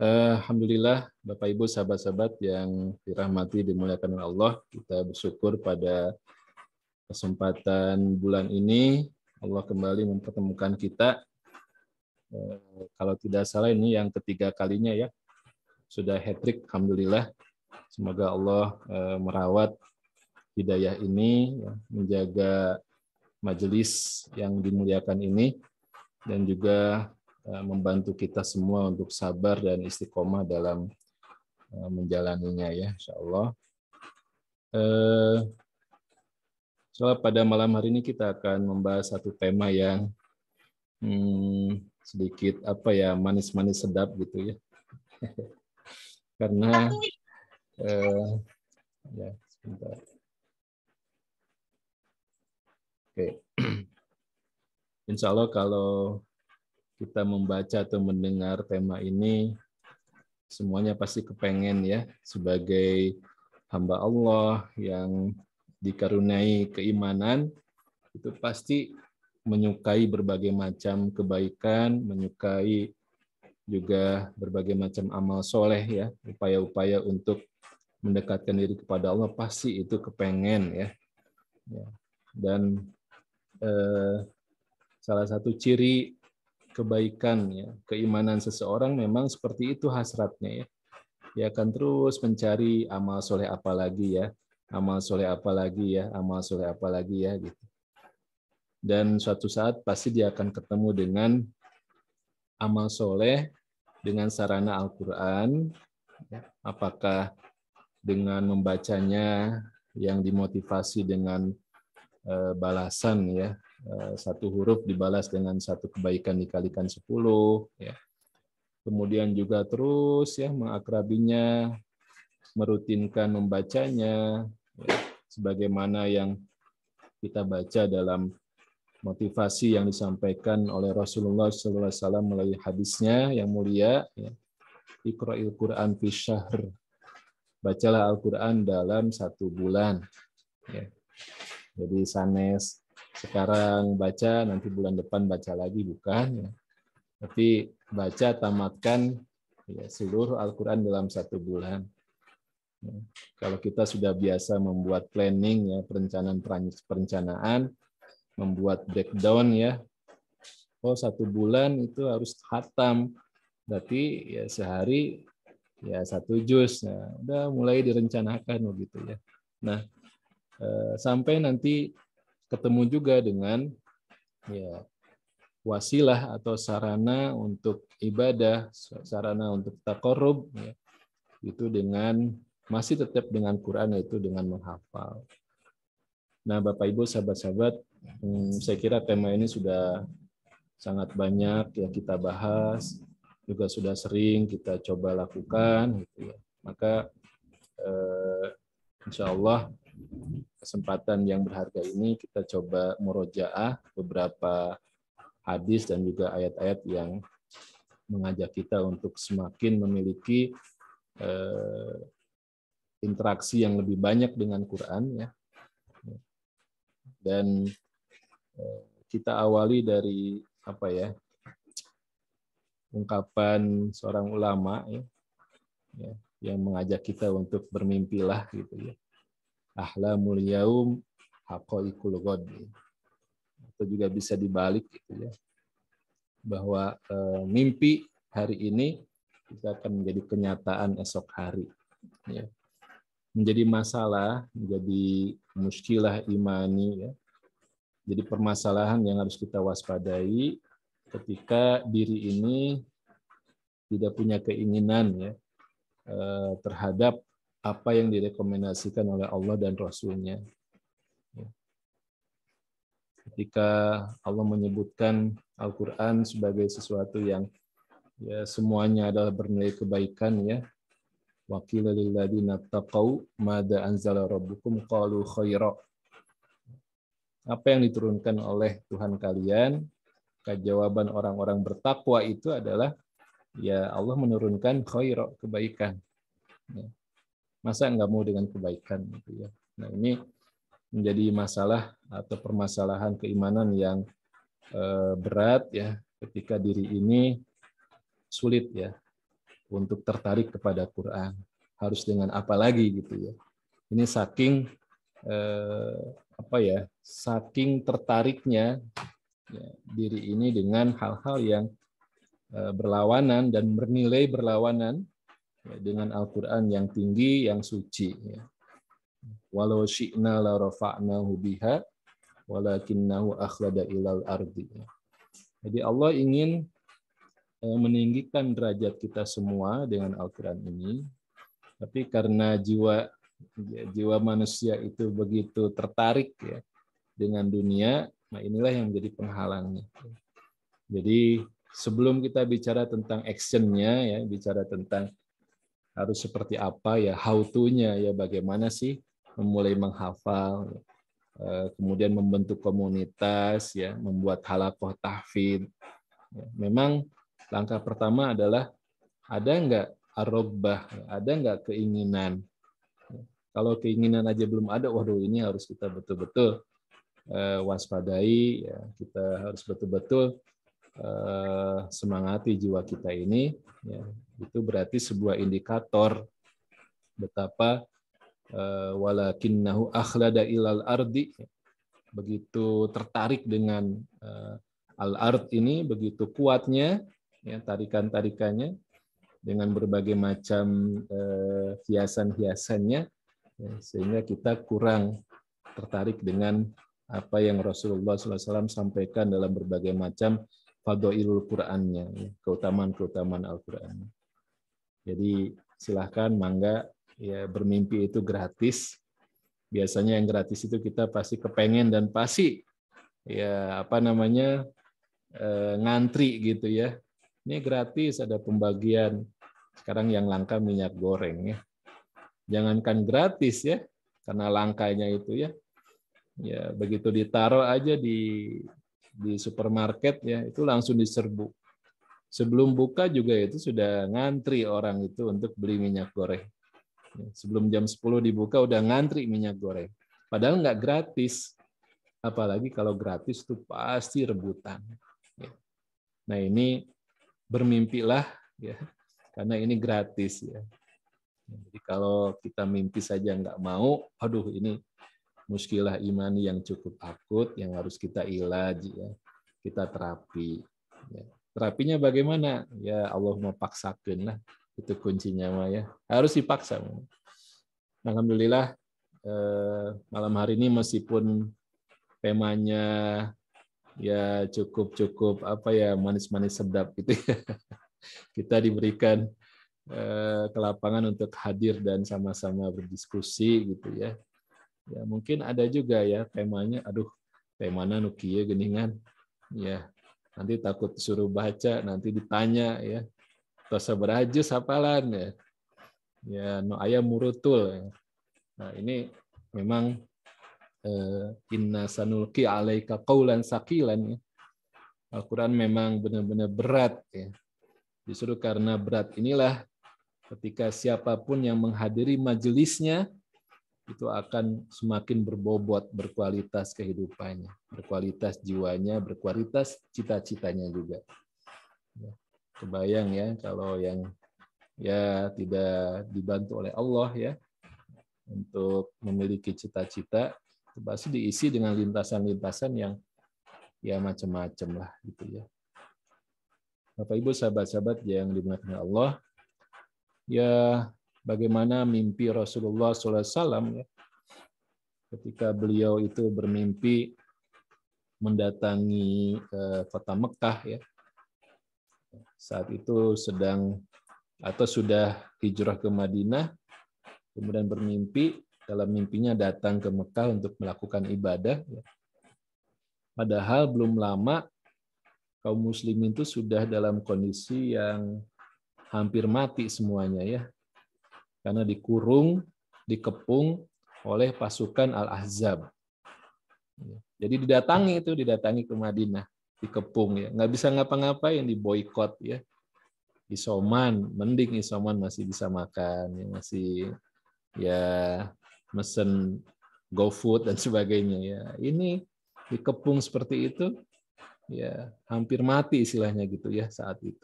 Alhamdulillah, Bapak Ibu, sahabat-sahabat yang dirahmati dimuliakan oleh Allah, kita bersyukur pada kesempatan bulan ini Allah kembali mempertemukan kita. Kalau tidak salah ini yang ketiga kalinya ya, sudah hat-trick, Alhamdulillah. Semoga Allah merawat hidayah ini, menjaga majelis yang dimuliakan ini, dan juga membantu kita semua untuk sabar dan istiqomah dalam menjalaninya ya, insyaallah. Soal pada malam hari ini kita akan membahas satu tema yang sedikit manis-manis sedap gitu ya. Karena ya sebentar. Oke. Insya Allah kalau kita membaca atau mendengar tema ini, semuanya pasti kepengen ya, sebagai hamba Allah yang dikaruniai keimanan, itu pasti menyukai berbagai macam kebaikan, menyukai juga berbagai macam amal soleh ya, upaya-upaya untuk mendekatkan diri kepada Allah, pasti itu kepengen ya. Dan salah satu ciri kebaikan ya, keimanan seseorang memang seperti itu hasratnya ya. Dia akan terus mencari amal soleh apa lagi ya, amal soleh apa lagi ya, amal soleh apa lagi ya gitu. Dan suatu saat pasti dia akan ketemu dengan amal soleh dengan sarana Al-Quran, apakah dengan membacanya yang dimotivasi dengan balasan ya, satu huruf dibalas dengan satu kebaikan dikalikan 10 ya. Kemudian juga terus ya mengakrabinya, merutinkan membacanya ya, sebagaimana yang kita baca dalam motivasi yang disampaikan oleh Rasulullah SAW melalui hadisnya yang mulia ya. Iqra'il Quran fi syahr. Bacalah Al-Quran dalam 1 bulan ya. Jadi sanes sekarang baca, nanti bulan depan baca lagi, bukan ya. Tapi baca tamatkan ya, seluruh Al-Quran dalam 1 bulan. Ya. Kalau kita sudah biasa membuat planning ya, perencanaan, membuat breakdown ya, 1 bulan itu harus khatam, berarti ya sehari ya 1 juz, nah, udah mulai direncanakan begitu ya. Nah, sampai nanti ketemu juga dengan ya wasilah atau sarana untuk ibadah, sarana untuk taqarrub ya, itu dengan masih tetap dengan Quran, yaitu dengan menghafal. Nah, Bapak Ibu, sahabat-sahabat, saya kira tema ini sudah sangat banyak ya kita bahas, juga sudah sering kita coba lakukan gitu ya. Maka insya Allah kesempatan yang berharga ini kita coba murojaah beberapa hadis dan juga ayat-ayat yang mengajak kita untuk semakin memiliki interaksi yang lebih banyak dengan Quran ya. Dan kita awali dari ungkapan seorang ulama ya, yang mengajak kita untuk bermimpilah gitu ya. Ahlamul yaum haqaiqul ghad. Atau juga bisa dibalik gitu ya. Bahwa mimpi hari ini kita akan menjadi kenyataan esok hari ya. Menjadi masalah, menjadi muskilah imani ya. Jadi permasalahan yang harus kita waspadai ketika diri ini tidak punya keinginan ya terhadap apa yang direkomendasikan oleh Allah dan Rasul-Nya. Ketika Allah menyebutkan Al-Quran sebagai sesuatu yang ya semuanya adalah bernilai kebaikan ya. Wa qila lil ladzina taqau madza anzala rabbukum qalu khaira. Apa yang diturunkan oleh Tuhan kalian? Jawaban orang-orang bertakwa itu adalah ya Allah menurunkan khaira, kebaikan. Ya. Masa nggak mau dengan kebaikan gitu ya. Nah, ini menjadi masalah atau permasalahan keimanan yang berat ya ketika diri ini sulit ya untuk tertarik kepada Quran. Harus dengan apa lagi gitu ya. Ini saking saking tertariknya ya, diri ini dengan hal-hal yang berlawanan dan bernilai berlawanan ya, dengan Al-Quran yang tinggi, yang suci. Ya. Walau syi'na la rafa'nahu biha walakinnahu akhlada ilal ardi. Jadi Allah ingin meninggikan derajat kita semua dengan Al-Quran ini, tapi karena jiwa manusia itu begitu tertarik ya dengan dunia, nah inilah yang menjadi penghalangnya. Jadi sebelum kita bicara tentang actionnya, ya, bicara tentang harus seperti apa ya, how to-nya ya, bagaimana sih memulai menghafal, kemudian membentuk komunitas, ya, membuat halaqah tahfidz. Ya, memang langkah pertama adalah ada nggak ar-raghbah, ada nggak keinginan. Kalau keinginan aja belum ada, waduh ini harus kita betul-betul waspadai, ya, kita harus betul-betul semangati jiwa kita ini, ya, itu berarti sebuah indikator betapa walakinnahu akhlada ilal ardi, begitu tertarik dengan al-ard ini, begitu kuatnya ya tarikan-tarikannya dengan berbagai macam hiasan-hiasannya, ya, sehingga kita kurang tertarik dengan apa yang Rasulullah SAW sampaikan dalam berbagai macam fadhailul Qur'annya, keutamaan-keutamaan Al-Qur'an. Jadi silahkan, mangga, ya, bermimpi itu gratis. Biasanya yang gratis itu kita pasti kepengen dan pasti ya ngantri gitu ya. Ini gratis, ada pembagian. Sekarang yang langka minyak goreng ya. Jangankan gratis ya, karena langkanya itu ya. Ya begitu ditaruh aja di supermarket ya, itu langsung diserbu. Sebelum buka juga itu sudah ngantri orang itu untuk beli minyak goreng. Sebelum jam 10 dibuka udah ngantri minyak goreng. Padahal nggak gratis. Apalagi kalau gratis itu pasti rebutan. Nah ini bermimpilah ya, karena ini gratis ya. Jadi kalau kita mimpi saja nggak mau, aduh ini muskilah imani yang cukup akut yang harus kita ilaj ya, kita terapi. Ya. Terapinya bagaimana? Ya Allah mau paksakan lah, itu kuncinya mah ya, harus dipaksa. Alhamdulillah malam hari ini meskipun temanya ya cukup apa ya, manis-manis sedap gitu ya, kita diberikan kelapangan untuk hadir dan sama-sama berdiskusi gitu ya. Ya mungkin ada juga ya temanya, aduh temana nu kieu geuningan ya, nanti takut suruh baca, nanti ditanya ya tos sabaraha juz hafalan ya, ya nu aya murutul. Nah ini memang inna sanulqi alaika qaulan saqilan ya. Al-Quran memang benar-benar berat ya. Justru karena berat inilah ketika siapapun yang menghadiri majelisnya itu akan semakin berbobot, berkualitas kehidupannya, berkualitas jiwanya, berkualitas cita-citanya juga. Kebayang ya kalau yang ya tidak dibantu oleh Allah ya untuk memiliki cita-cita, itu pasti diisi dengan lintasan-lintasan yang ya macam-macam lah gitu ya. Bapak Ibu sahabat-sahabat yang dimuliakan Allah, ya bagaimana mimpi Rasulullah SAW ya, ketika beliau itu bermimpi mendatangi kota Mekah ya. Saat itu sedang atau sudah hijrah ke Madinah, kemudian bermimpi, dalam mimpinya datang ke Mekah untuk melakukan ibadah. Ya. Padahal belum lama kaum muslimin itu sudah dalam kondisi yang hampir mati semuanya ya. Karena dikurung, dikepung oleh pasukan Al-Ahzab. Jadi didatangi ke Madinah, dikepung ya. Nggak bisa ngapa-ngapain, diboikot ya. Isoman, mending isoman masih bisa makan, ya, masih ya mesen GoFood dan sebagainya ya. Ini dikepung seperti itu, ya hampir mati istilahnya gitu ya saat itu.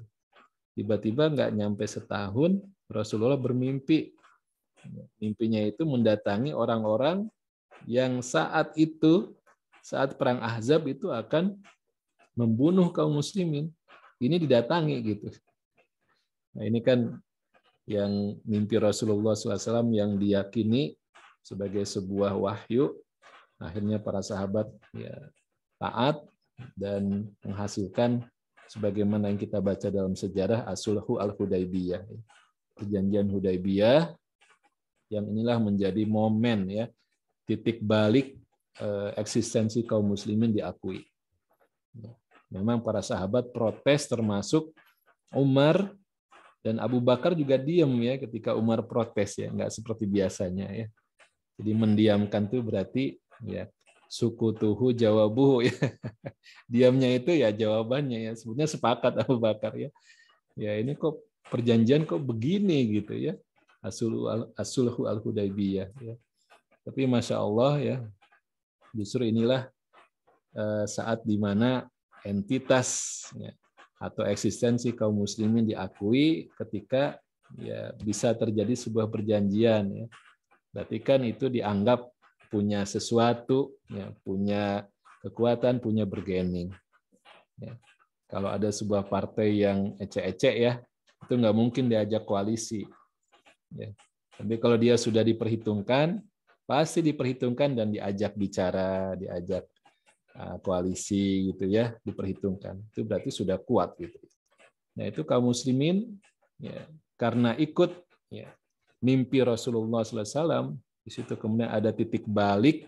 Tiba-tiba nggak nyampe setahun, Rasulullah bermimpi. Mimpinya itu mendatangi orang-orang yang saat perang Ahzab itu akan membunuh kaum muslimin. Ini didatangi gitu. Nah ini kan yang mimpi Rasulullah SAW yang diyakini sebagai sebuah wahyu. Akhirnya para sahabat ya taat dan menghasilkan sebagaimana yang kita baca dalam sejarah as-sulhu al-Hudaybiyah. Perjanjian Hudaybiyah yang inilah menjadi momen ya titik balik eksistensi kaum muslimin diakui. Memang para sahabat protes termasuk Umar dan Abu Bakar juga diam ya ketika Umar protes ya, nggak seperti biasanya ya. Jadi mendiamkan itu berarti ya sukutuhu jawabuhu ya. Diamnya itu ya jawabannya ya. Sebenarnya sepakat Abu Bakar ya. Ya ini kok perjanjian kok begini gitu ya. As-sulhu al-Hudaybiyah ya. Tapi Masya Allah ya, justru inilah saat di mana entitas ya, atau eksistensi kaum muslimin diakui ketika ya bisa terjadi sebuah perjanjian ya. Berarti kan itu dianggap punya sesuatu ya, punya kekuatan, punya bargaining. Ya. Kalau ada sebuah partai yang ecek-ecek ya, itu nggak mungkin diajak koalisi. Ya. Tapi kalau dia sudah diperhitungkan, pasti diperhitungkan dan diajak bicara, diajak koalisi gitu ya, diperhitungkan. Itu berarti sudah kuat gitu. Nah itu kaum muslimin ya, karena ikut ya, mimpi Rasulullah SAW, di situ kemudian ada titik balik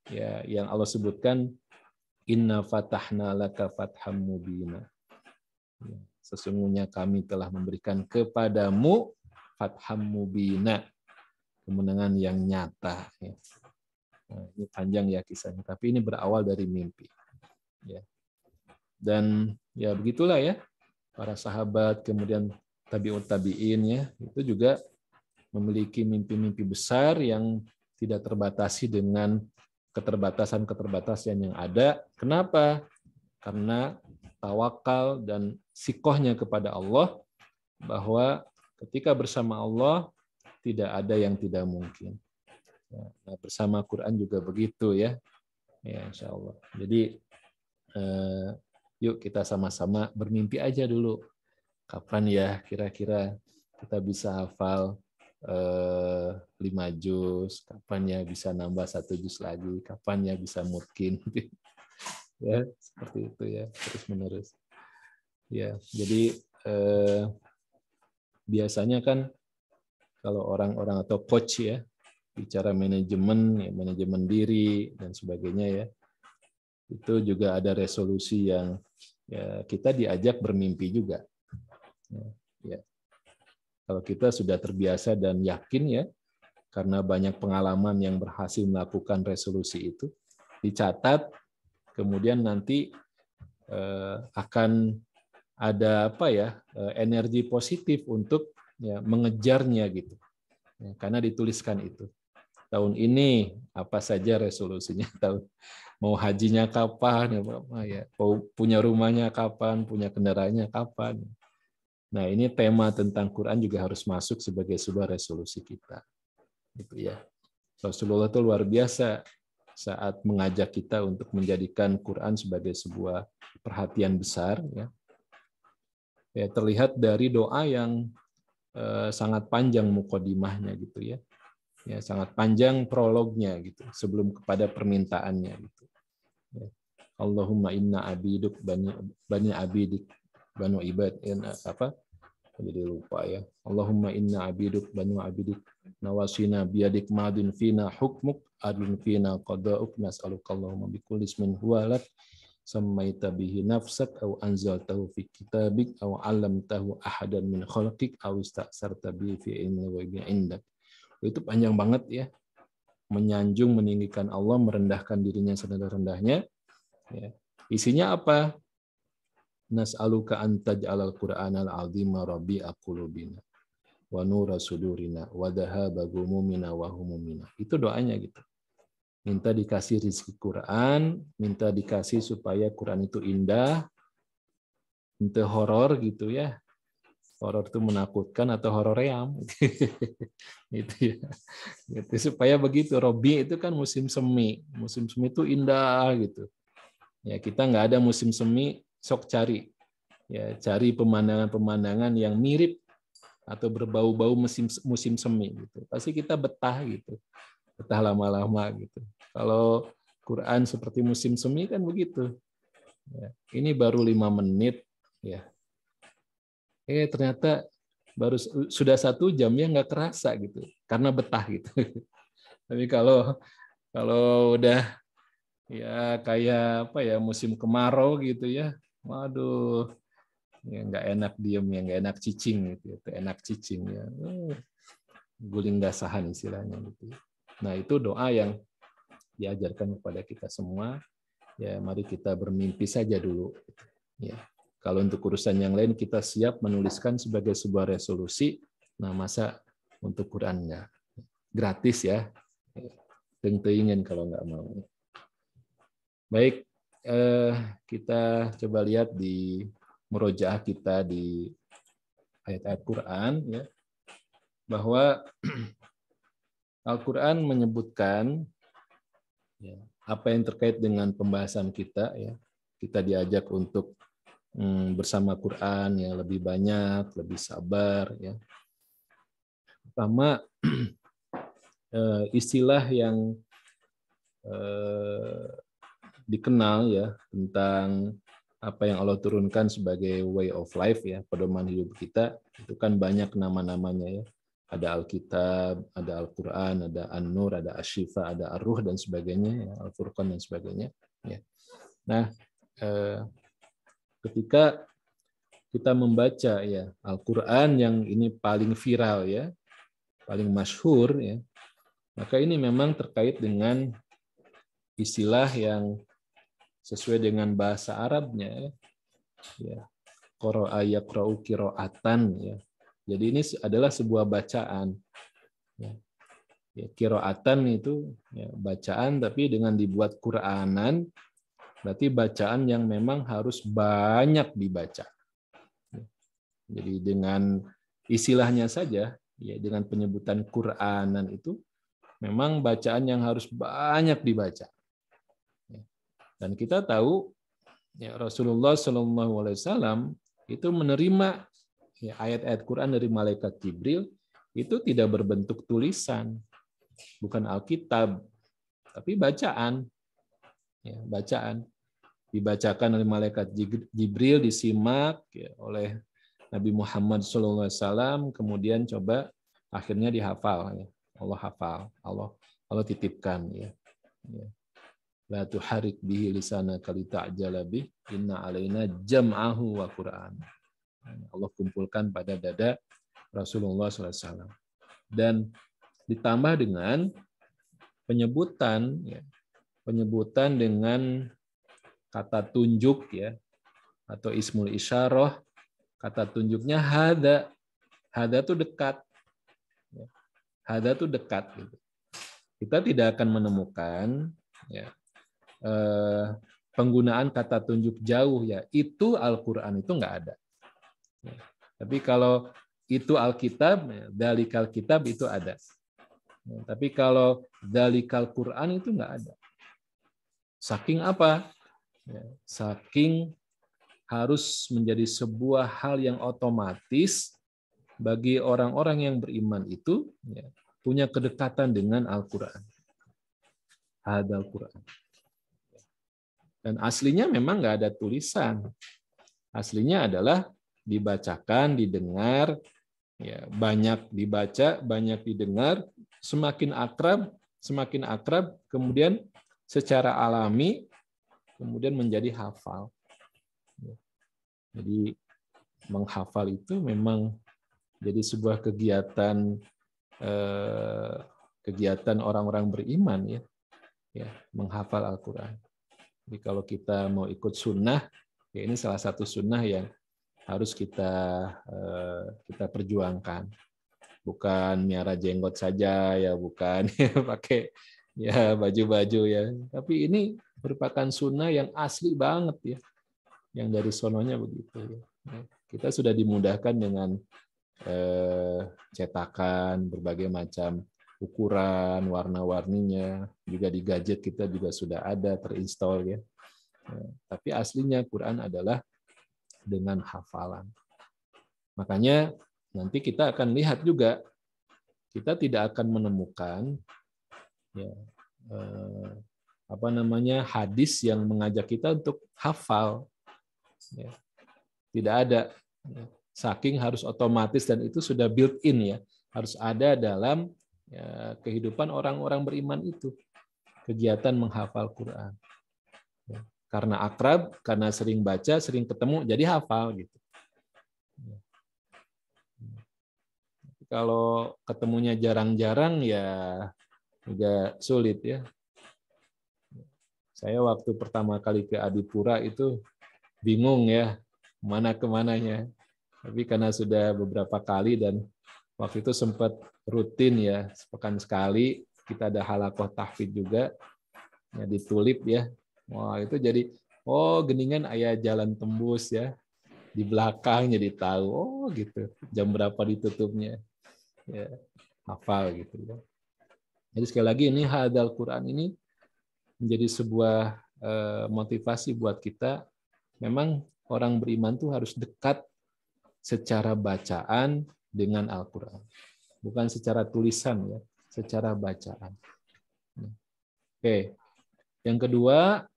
ya, yang Allah sebutkan inna fatahna laka fatham mubina. Ya, sesungguhnya kami telah memberikan kepadamu fatham mubina, kemenangan yang nyata. Ya. Nah, ini panjang ya kisahnya, tapi ini berawal dari mimpi. Ya. Dan ya begitulah ya, para sahabat, kemudian tabi'ut tabi'in ya, itu juga memiliki mimpi-mimpi besar yang tidak terbatasi dengan keterbatasan-keterbatasan yang ada. Kenapa? Karena tawakal dan sikohnya kepada Allah, bahwa ketika bersama Allah tidak ada yang tidak mungkin. Nah, bersama Quran juga begitu ya. Ya, insya Allah. Jadi yuk kita sama-sama bermimpi aja dulu. Kapan ya kira-kira kita bisa hafal 5 juz, kapan ya bisa nambah 1 juz lagi, kapan ya bisa mungkin. Ya, seperti itu ya, terus-menerus. Ya, jadi biasanya kan kalau orang-orang atau coach ya, bicara manajemen, ya, manajemen diri dan sebagainya ya, itu juga ada resolusi yang ya, kita diajak bermimpi juga. Ya. Kalau kita sudah terbiasa dan yakin ya, karena banyak pengalaman yang berhasil melakukan resolusi itu, dicatat, kemudian nanti akan ada apa ya, energi positif untuk ya, mengejarnya gitu. Ya, karena dituliskan itu. Tahun ini apa saja resolusinya, tahun mau hajinya kapan ya, punya rumahnya kapan, punya kendaraannya kapan. Nah, ini tema tentang Quran juga harus masuk sebagai sebuah resolusi kita. Gitu ya. Rasulullah itu luar biasa saat mengajak kita untuk menjadikan Quran sebagai sebuah perhatian besar ya. Ya, terlihat dari doa yang sangat panjang muqaddimahnya gitu ya. Ya, sangat panjang prolognya gitu sebelum kepada permintaannya gitu. Ya. Allahumma inna abiduk bani abidik banu ibad apa? Jadi lupa ya. Allahumma inna abiduk banu abidik nawasina biyadik madin fina hukmuk adlun fina qada'uk nas'aluka Allahumma bikulli ismin huwa lak sammaita bihi nafsak aw anzaltahu fi kitabik aw 'allamtahu ahadan min khalqik aw ista'sarta bihi fi ilmi ghaibi indak. Itu panjang banget ya, menyanjung, meninggikan Allah, merendahkan dirinya serendah-rendahnya. Ya. Isinya apa? Nas'aluka an taj'alal Qur'anal 'azima rabi'a qulubina wa nura sudurina wa dhahaba ghumumina wa humumina. Itu doanya gitu. Minta dikasih rezeki Quran, minta dikasih supaya Quran itu indah, minta horor gitu ya. Horor itu menakutkan atau horoream. Gitu ya. Gitu, supaya begitu. Robi itu kan musim semi. Musim semi itu indah gitu. Ya, kita nggak ada musim semi, sok cari. Ya, cari pemandangan-pemandangan yang mirip atau berbau-bau musim semi gitu. Pasti kita betah gitu. Betah lama-lama gitu. Kalau Quran seperti musim semi kan begitu. Ya, ini baru 5 menit ya. Ternyata baru sudah 1 jam ya, nggak kerasa gitu karena betah gitu. Tapi kalau udah ya kayak apa ya, musim kemarau gitu ya, waduh, ya nggak enak diem ya, nggak enak cicing gitu, enak cicing ya, guling dasahan istilahnya gitu. Nah itu doa yang diajarkan kepada kita semua. Ya mari kita bermimpi saja dulu. Ya. Kalau untuk urusan yang lain kita siap menuliskan sebagai sebuah resolusi. Nah masa untuk Quran enggak? Gratis ya. Tentu ingin kalau nggak mau. Baik, kita coba lihat di murojaah kita di ayat-ayat Quran ya, bahwa Al-Quran menyebutkan ya, apa yang terkait dengan pembahasan kita ya. Kita diajak untuk bersama Quran ya, lebih banyak, lebih sabar ya. Pertama istilah yang dikenal ya tentang apa yang Allah turunkan sebagai way of life ya, pedoman hidup kita, itu kan banyak nama-namanya ya. Ada Alkitab, ada Al-Quran, ada An-Nur, ada Asy-Syifa, ada Ar-Ruh dan sebagainya, ya, Al-Furqan dan sebagainya. Ya. Nah, ketika kita membaca ya Al-Quran yang ini paling viral ya, paling masyhur ya, maka ini memang terkait dengan istilah yang sesuai dengan bahasa Arabnya ya. Qara'a yaqra'u qira'atan ya. Jadi ini adalah sebuah bacaan. Ya. Ya, qira'atan itu ya, bacaan tapi dengan dibuat Qur'anan, berarti bacaan yang memang harus banyak dibaca. Jadi dengan istilahnya saja, ya dengan penyebutan Qur'anan itu memang bacaan yang harus banyak dibaca. Dan kita tahu ya, Rasulullah SAW itu menerima ya, ayat-ayat Quran dari malaikat Jibril itu tidak berbentuk tulisan, bukan Alkitab, tapi bacaan. Ya, bacaan dibacakan oleh malaikat Jibril, disimak ya, oleh Nabi Muhammad SAW, kemudian coba akhirnya dihafal. Ya. Allah hafal, Allah titipkan. Ya. La tuharik bihi lisanaka lita'jala bih, inna alaina jam'ahu wa Qur'an. Allah kumpulkan pada dada Rasulullah SAW. Dan ditambah dengan penyebutan, ya, penyebutan dengan kata tunjuk ya, atau ismul isyarah. Kata tunjuknya hada. Hada itu dekat. Hada itu dekat. Gitu. Kita tidak akan menemukan ya, penggunaan kata tunjuk jauh ya. Itu Al-Quran itu nggak ada. Ya. Tapi kalau itu Alkitab, dalikal kitab itu ada. Ya, tapi kalau dalikal Quran itu nggak ada. Saking apa? Ya, saking harus menjadi sebuah hal yang otomatis bagi orang-orang yang beriman itu ya, punya kedekatan dengan Al-Quran. Hadal Quran. Dan aslinya memang nggak ada tulisan. Aslinya adalah dibacakan, didengar, ya, banyak dibaca, banyak didengar, semakin akrab, kemudian secara alami, kemudian menjadi hafal. Jadi menghafal itu memang jadi sebuah kegiatan orang-orang beriman ya, menghafal Al-Quran. Jadi kalau kita mau ikut sunnah, ya ini salah satu sunnah yang harus kita perjuangkan. Bukan miara jenggot saja ya, bukan pakai ya baju-baju ya. Tapi ini merupakan sunnah yang asli banget ya, yang dari sononya begitu ya. Kita sudah dimudahkan dengan cetakan, berbagai macam ukuran, warna-warninya, juga di gadget kita juga sudah ada terinstall ya. Tapi aslinya Quran adalah dengan hafalan. Makanya nanti kita akan lihat juga, kita tidak akan menemukan ya, hadis yang mengajak kita untuk hafal. Ya. Tidak ada. Saking harus otomatis dan itu sudah built-in ya. Harus ada dalam ya, kehidupan orang-orang beriman itu. Kegiatan menghafal Quran. Ya. Karena akrab, karena sering baca, sering ketemu, jadi hafal gitu. Ya. Kalau ketemunya jarang-jarang ya juga sulit ya. Saya waktu pertama kali ke Adipura itu bingung ya, mana kemananya. Tapi karena sudah beberapa kali dan waktu itu sempat rutin ya, sepekan sekali kita ada halakoh tahfidz juga ya, di Tulip ya. Wah itu jadi geningan aya jalan tembus ya di belakang, jadi tahu gitu jam berapa ditutupnya ya, hafal gitu ya. Jadi sekali lagi ini hadal Quran ini menjadi sebuah motivasi buat kita. Memang orang beriman tuh harus dekat secara bacaan dengan Al-Quran. Bukan secara tulisan, ya, secara bacaan. Oke. Yang kedua,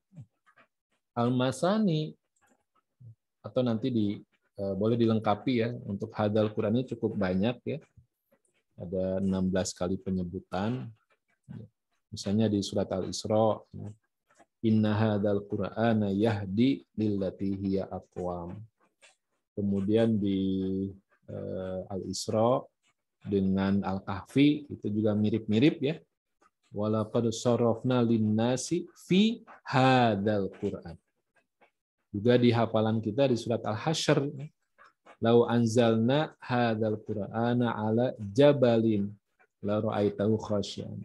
Al-Masani, atau nanti boleh dilengkapi ya, untuk hadal Quran ini cukup banyak ya. Ada 16 kali penyebutan. Misalnya di surat Al-Isra, Inna hadal Qur'ana yahdi lillati hiya aqwam. Kemudian di Al-Isra dengan Al-Kahfi itu juga mirip-mirip ya. Walaqad sarafna linnasi fi hadzal Qur'an. Juga di hafalan kita di surat Al-Hasyr, lau anzalna hadzal Qur'ana ala jabalin la ra'aitahu khasyan.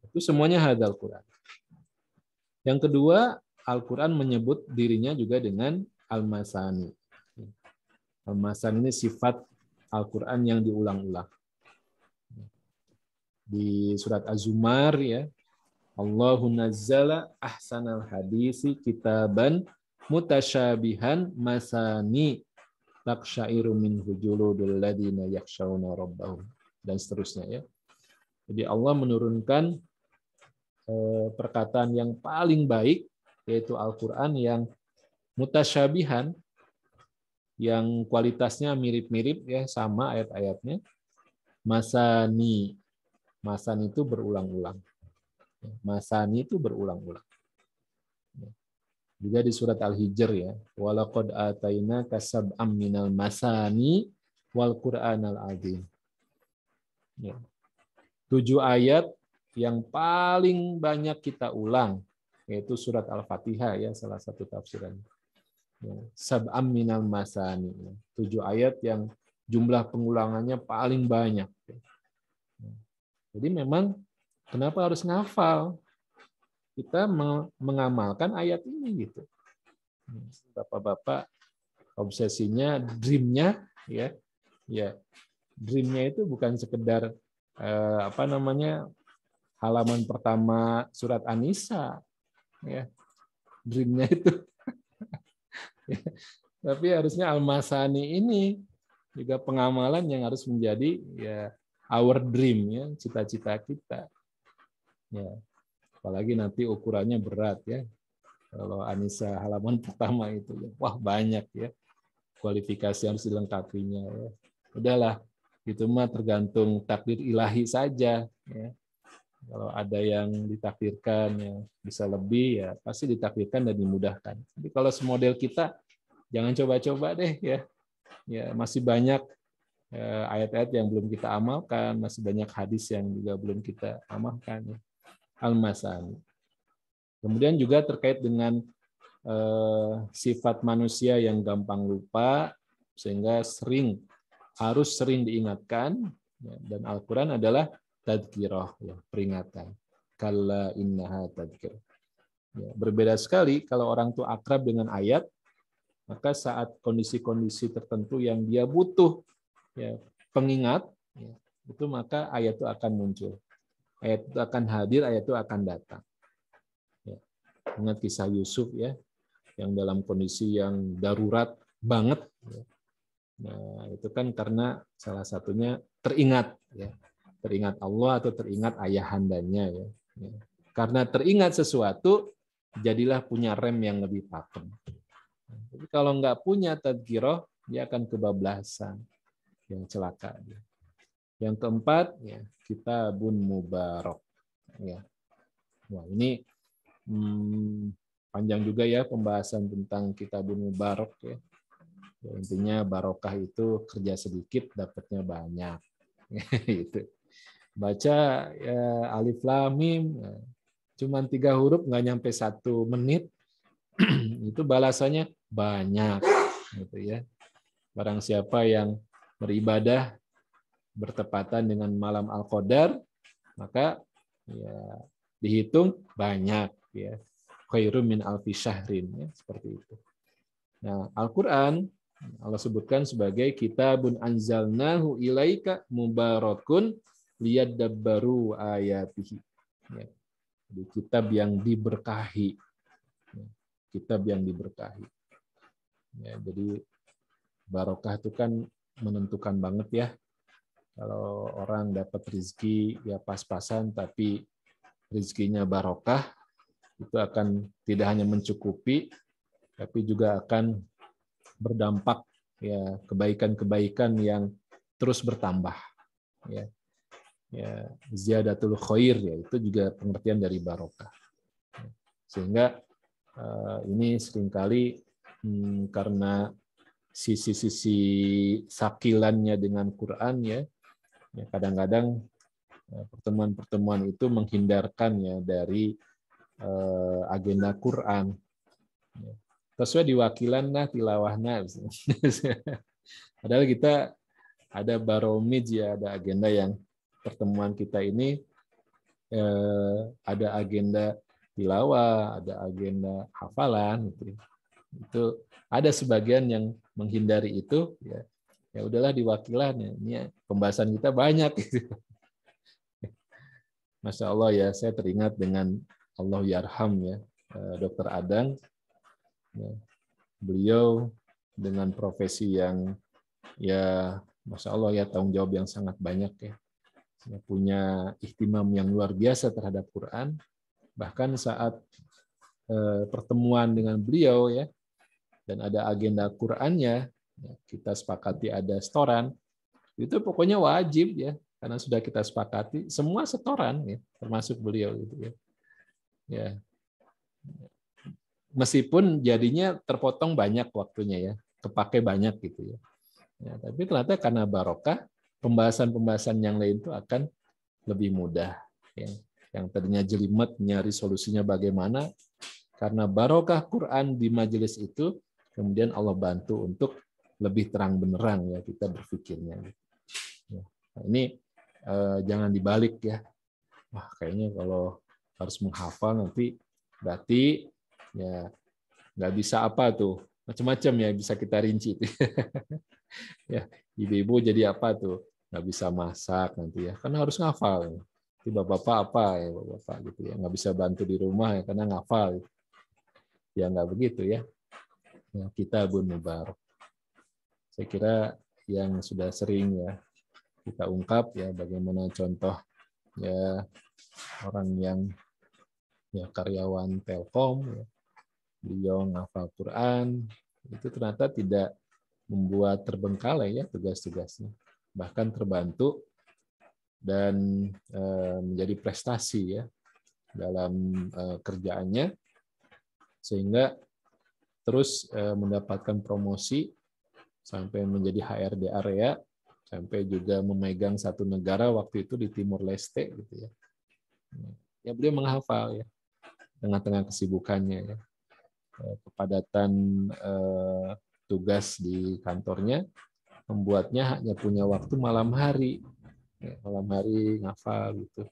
Itu semuanya hadzal Qur'an. Yang kedua, Al-Qur'an menyebut dirinya juga dengan Al-Masani. Al-Masan ini sifat Al-Quran yang diulang-ulang. Di surat Az-Zumar ya, Allahu nazzala ahsanal hadisi kitaban mutasyabihan masani taqsyairu minhu juludul ladina yakhshawna rabbahum, dan seterusnya ya. Jadi Allah menurunkan perkataan yang paling baik, yaitu Al-Quran yang mutasyabihan, yang kualitasnya mirip-mirip ya, sama ayat-ayatnya. Masani itu berulang-ulang. Masani itu berulang-ulang. Juga di surat Al-Hijr ya, walaqad atainaka sab'am minal masani wal Qur'anal azim. Ya. 7 ayat yang paling banyak kita ulang, yaitu surat Al-Fatihah ya, salah satu tafsirannya. Sab'am minal masani, 7 ayat yang jumlah pengulangannya paling banyak. Jadi memang kenapa harus ngafal? Kita mengamalkan ayat ini gitu. Bapak-bapak obsesinya, dreamnya ya, dreamnya itu bukan sekedar halaman pertama surat An-Nisa ya, dreamnya itu. Tapi harusnya Al-Masani ini juga pengamalan yang harus menjadi ya our dream ya, cita-cita kita. Ya. Apalagi nanti ukurannya berat ya. Kalau An-Nisa halaman pertama itu ya, wah banyak ya. Kualifikasi harus dilengkapinya ya. Udahlah, itu mah tergantung takdir ilahi saja ya. Kalau ada yang ditakdirkan ya bisa lebih ya pasti ditakdirkan dan dimudahkan. Tapi kalau semodel kita jangan coba-coba deh ya. Ya masih banyak ayat-ayat yang belum kita amalkan, masih banyak hadis yang juga belum kita amalkan. Ya. Al-Masani. Kemudian juga terkait dengan sifat manusia yang gampang lupa sehingga harus sering diingatkan ya, dan Al-Qur'an adalah tadhkirah ya, peringatan. Kalla innaha tadhkirah. Ya, berbeda sekali kalau orang itu akrab dengan ayat, Maka saat kondisi-kondisi tertentu yang dia butuh ya, pengingat, ya, itu maka ayat itu akan muncul. Ayat itu akan hadir, ayat itu akan datang. Ya. Ingat kisah Yusuf ya, yang dalam kondisi yang darurat banget. Ya. Nah, itu kan karena salah satunya teringat, ya. Teringat Allah atau teringat ayahandanya. Ya. Ya. Karena teringat sesuatu, jadilah punya rem yang lebih pakem. Jadi kalau nggak punya tadhkirah, dia akan kebablasan, yang celaka. Yang keempat, ya, kitabun mubarak. Ya. Wah, ini panjang juga ya pembahasan tentang kitabun mubarak. Ya. Ya, intinya barokah itu kerja sedikit, dapatnya banyak. Itu. Baca ya, alif lam mim, ya, cuman 3 huruf, nggak nyampe 1 menit, itu balasannya banyak. Gitu ya. Barang siapa yang beribadah bertepatan dengan malam Al-Qadar, maka ya dihitung banyak ya. Khairum min alfi syahrin ya, seperti itu. Nah, Al-Qur'an Allah sebutkan sebagai kitabun anzalnahu ilaika mubarakun liyadabbaru ayatihi. Ya. Jadi kitab yang diberkahi. Ya. Kitab yang diberkahi. Ya, jadi barokah itu kan menentukan banget ya. Kalau orang dapat rezeki ya pas-pasan, tapi rezekinya barokah, itu akan tidak hanya mencukupi, tapi juga akan berdampak ya kebaikan-kebaikan yang terus bertambah. Ya, ya ziyadatul khair ya, itu juga pengertian dari barokah. Sehingga ini seringkali karena sisi-sisi sakilannya dengan Quran ya, kadang-kadang pertemuan-pertemuan itu menghindarkan ya dari agenda Quran. Sesuai diwakilan nah tilawahna. Padahal kita ada baromij ya, ada agenda yang pertemuan kita ini ada agenda tilawah, ada agenda hafalan gitu. Itu ada sebagian yang menghindari itu ya. Ya udahlah diwakilan ya. Ini pembahasan kita banyak gitu. Masya Allah ya, saya teringat dengan Allah yarham ya, Dr. Adang. Ya, beliau dengan profesi yang ya Masya Allah ya, tanggung jawab yang sangat banyak ya. Punya ihtimam yang luar biasa terhadap Quran. Bahkan saat pertemuan dengan beliau ya, dan ada agenda Qurannya, ya, kita sepakati ada setoran, itu pokoknya wajib ya, karena sudah kita sepakati semua setoran ya, termasuk beliau gitu ya. Ya. Meskipun jadinya terpotong banyak waktunya ya, kepake banyak gitu ya. Ya, tapi ternyata karena barokah, pembahasan-pembahasan yang lain itu akan lebih mudah. Ya. Yang tadinya jelimet nyari solusinya bagaimana, karena barokah Quran di majelis itu, kemudian Allah bantu untuk lebih terang benerang ya kita berpikirnya. Ya. Nah, ini jangan dibalik ya. Wah kayaknya kalau harus menghafal nanti berarti ya nggak bisa apa tuh, macam-macam ya bisa kita rinci. Ya, ibu-ibu jadi apa tuh? Nggak bisa masak nanti ya, karena harus ngafal. Nanti bapak-bapak apa ya bapak gitu ya, nggak bisa bantu di rumah ya karena ngafal. Ya nggak begitu ya. Ya kitabun mubarak. Saya kira yang sudah sering ya kita ungkap ya bagaimana contoh ya orang yang ya karyawan Telkom ya, beliau ngafal Quran itu ternyata tidak membuat terbengkalai ya tugas-tugasnya, bahkan terbantu dan menjadi prestasi ya dalam kerjaannya, sehingga terus mendapatkan promosi sampai menjadi HRD area, sampai juga memegang satu negara waktu itu di Timur Leste gitu ya. Ya beliau menghafal ya tengah-tengah kesibukannya ya. Kepadatan tugas di kantornya membuatnya hanya punya waktu malam hari. Ya, malam hari ngafal gitu.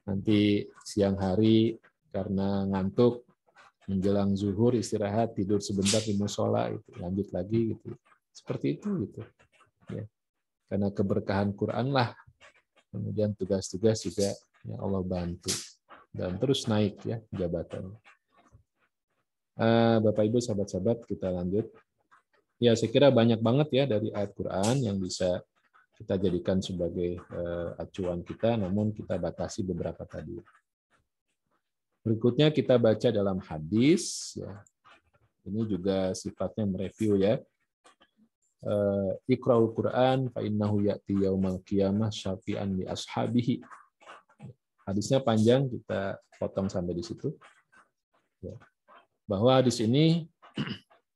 Nanti siang hari karena ngantuk menjelang zuhur istirahat, tidur sebentar di musola, itu lanjut lagi gitu. Seperti itu gitu. Ya. Karena keberkahan Quran lah, kemudian tugas-tugas juga ya Allah bantu dan terus naik ya jabatannya. Bapak Ibu sahabat-sahabat, kita lanjut. Ya, saya kira banyak banget ya dari ayat Quran yang bisa kita jadikan sebagai acuan kita, namun kita batasi beberapa tadi. Berikutnya kita baca dalam hadis. Ya. Ini juga sifatnya mereview ya. Iqra'ul Quran fa innahu ya'ti yaumal qiyamah syafi'an li ashabihi. Hadisnya panjang, kita potong sampai di situ. Ya. Bahwa hadis ini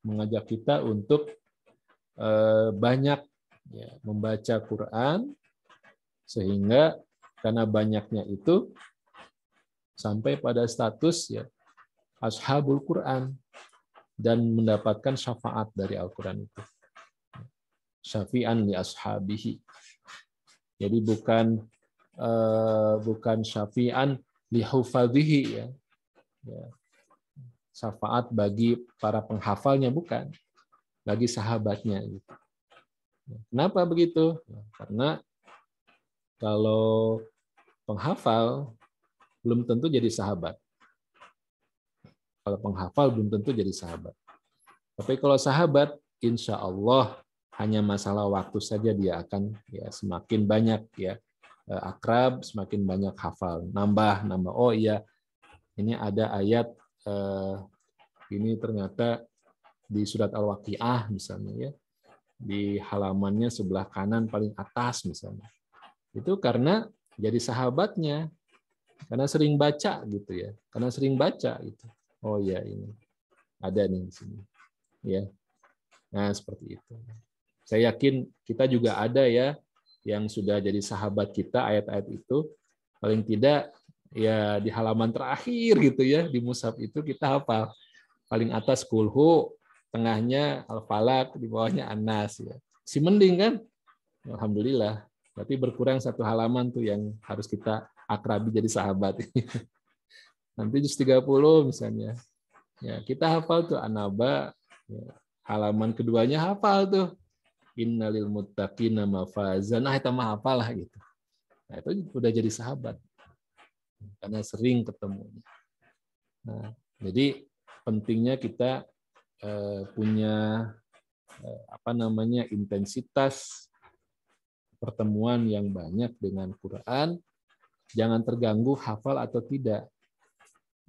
mengajak kita untuk banyak ya, membaca Quran, sehingga karena banyaknya itu sampai pada status ya ashabul Quran dan mendapatkan syafaat dari Al-Quran itu. Syafi'an li ashabihi. Jadi bukan syafi'an li hufadhihi ya. Ya. Syafaat bagi para penghafalnya, bukan. Bagi sahabatnya gitu. Kenapa begitu? Karena kalau penghafal belum tentu jadi sahabat. Kalau penghafal belum tentu jadi sahabat. Tapi kalau sahabat, insya Allah hanya masalah waktu saja dia akan ya semakin banyak ya akrab, semakin banyak hafal, nambah. Oh iya, ini ada ayat ini ternyata di surat Al-Waqiah misalnya ya, di halamannya sebelah kanan paling atas misalnya. Itu karena jadi sahabatnya, karena sering baca gitu ya, karena sering baca gitu. Oh iya, ini ada nih di sini ya. Nah seperti itu. Saya yakin kita juga ada ya yang sudah jadi sahabat kita ayat-ayat itu, paling tidak ya di halaman terakhir gitu ya, di mushaf itu kita hafal. Paling atas kulhu, tengahnya Al-Falaq, di bawahnya An-Nas ya. Si mending kan? Alhamdulillah. Berarti berkurang satu halaman tuh yang harus kita akrabi jadi sahabat. Nanti juz 30 misalnya. Ya, kita hafal tuh An-Naba, ya, halaman keduanya hafal tuh. Innalil muttaqina mafazan. Nah, itu mah hafal lah gitu. Nah, itu udah jadi sahabat. Karena sering ketemu. Nah, jadi pentingnya kita punya intensitas pertemuan yang banyak dengan Quran, jangan terganggu hafal atau tidak.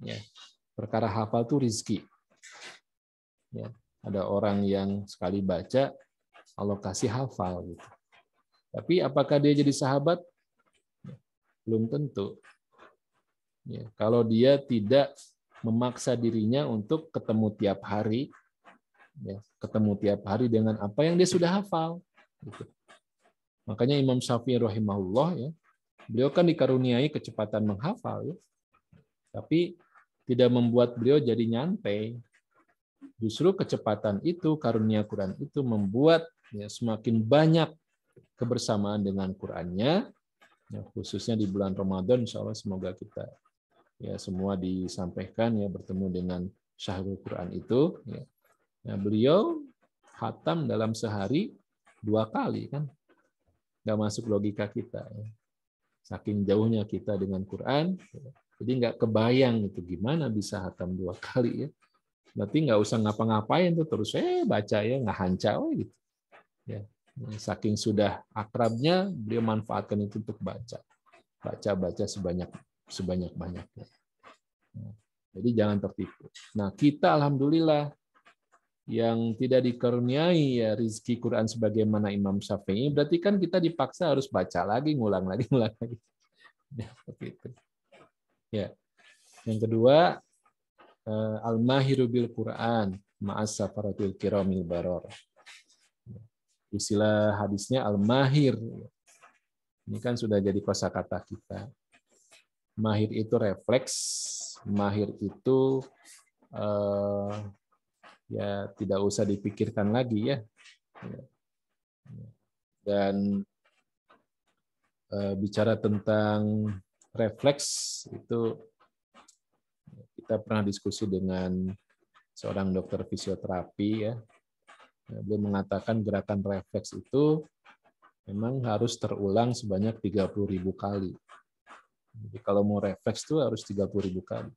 Ya, perkara hafal itu rezeki. Ya, ada orang yang sekali baca Allah kasih hafal gitu. Tapi apakah dia jadi sahabat? Belum tentu. Ya, kalau dia tidak memaksa dirinya untuk ketemu tiap hari, ya, ketemu tiap hari dengan apa yang dia sudah hafal. Gitu. Makanya Imam Syafi'i rahimahullah ya, beliau kan dikaruniai kecepatan menghafal, ya, tapi tidak membuat beliau jadi nyantai. Justru kecepatan itu, karunia Quran itu membuat ya, semakin banyak kebersamaan dengan Qurannya, ya, khususnya di bulan Ramadan. Insya Allah semoga kita ya semua disampaikan ya bertemu dengan Syahrul Quran itu. Ya. Nah, beliau khatam dalam sehari 2 kali kan, nggak masuk logika kita. Ya. Saking jauhnya kita dengan Quran, ya. Jadi nggak kebayang itu gimana bisa khatam 2 kali ya. Berarti nggak usah ngapa-ngapain tuh terus baca ya nggak hanca gitu. Ya. Saking sudah akrabnya, beliau manfaatkan itu untuk baca sebanyak-banyaknya. Jadi jangan tertipu. Nah, kita alhamdulillah yang tidak dikaruniai ya rizki Quran sebagaimana Imam Syafi'i, berarti kan kita dipaksa harus baca lagi, ngulang lagi. Ya, seperti itu. Ya. Yang kedua, al-mahiru bil Quran ma'as safaratil kiramil baror. Istilah hadisnya al-mahir. Ini kan sudah jadi kosakata kita. Mahir itu refleks, mahir itu ya tidak usah dipikirkan lagi ya. Dan bicara tentang refleks itu kita pernah diskusi dengan seorang dokter fisioterapi ya. Beliau mengatakan gerakan refleks itu memang harus terulang sebanyak 30.000 kali. Jadi kalau mau refleks itu harus 30.000 kali.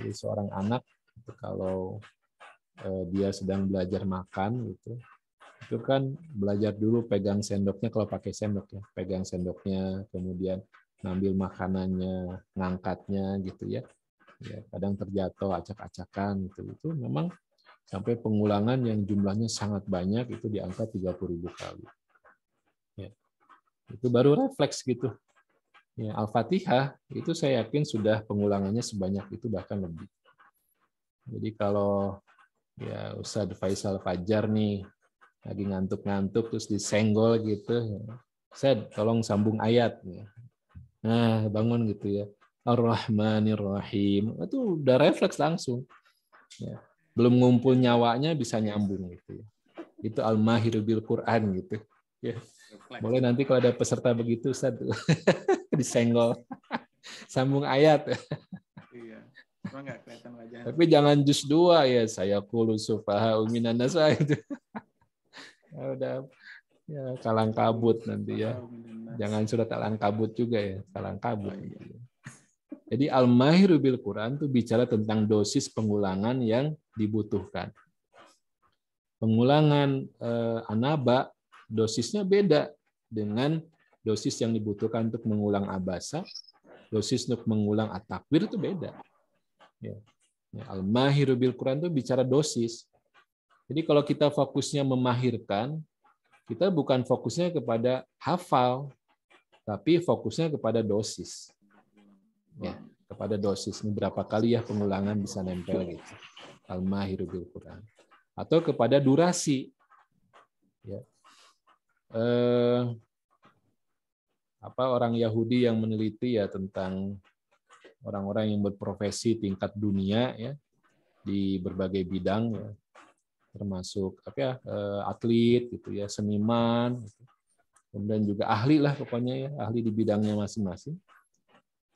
Jadi seorang anak kalau dia sedang belajar makan gitu, itu kan belajar dulu pegang sendoknya kalau pakai sendok ya, pegang sendoknya, kemudian ngambil makanannya, ngangkatnya gitu ya. Ya kadang terjatuh acak-acakan gitu. Itu memang sampai pengulangan yang jumlahnya sangat banyak itu di angka 30.000 kali. Ya. Itu baru refleks gitu. Ya, Al-Fatihah itu saya yakin sudah pengulangannya sebanyak itu bahkan lebih. Jadi kalau ya Ustadz Faisal Fajar nih lagi ngantuk-ngantuk terus disenggol gitu, Ustadz tolong sambung ayat. Nah bangun gitu ya. Ar-Rahmanir-Rahim itu udah refleks langsung. Ya. Belum ngumpul nyawanya bisa nyambung gitu ya. Itu Al-Mahir bil Quran gitu. Ya. Boleh nanti kalau ada peserta begitu Ustaz disenggol. Sambung ayat. Iya. Cuma nggak kelihatan wajahnya. Tapi jangan juz 2 ya, saya qulu sufaha minan nas itu. Ya udah ya kalang kabut nanti ya. Jangan surat al-ankabut juga ya, kalang kabut. Oh, iya. Jadi Al-Mahir bil Quran itu bicara tentang dosis pengulangan yang dibutuhkan. Pengulangan anaba dosisnya beda dengan dosis yang dibutuhkan untuk mengulang abasa, dosis untuk mengulang at-takbir itu beda. Ya. Al-Mahir bil Quran itu bicara dosis. Jadi kalau kita fokusnya memahirkan, kita bukan fokusnya kepada hafal, tapi fokusnya kepada dosis. Ya, kepada dosis. Ini berapa kali ya pengulangan bisa nempel gitu. Al-Mahir bil Quran. Atau kepada durasi. Ya. Orang Yahudi yang meneliti ya tentang orang-orang yang berprofesi tingkat dunia ya di berbagai bidang ya, termasuk atlet gitu ya, seniman, kemudian juga ahli lah pokoknya ya, ahli di bidangnya masing-masing.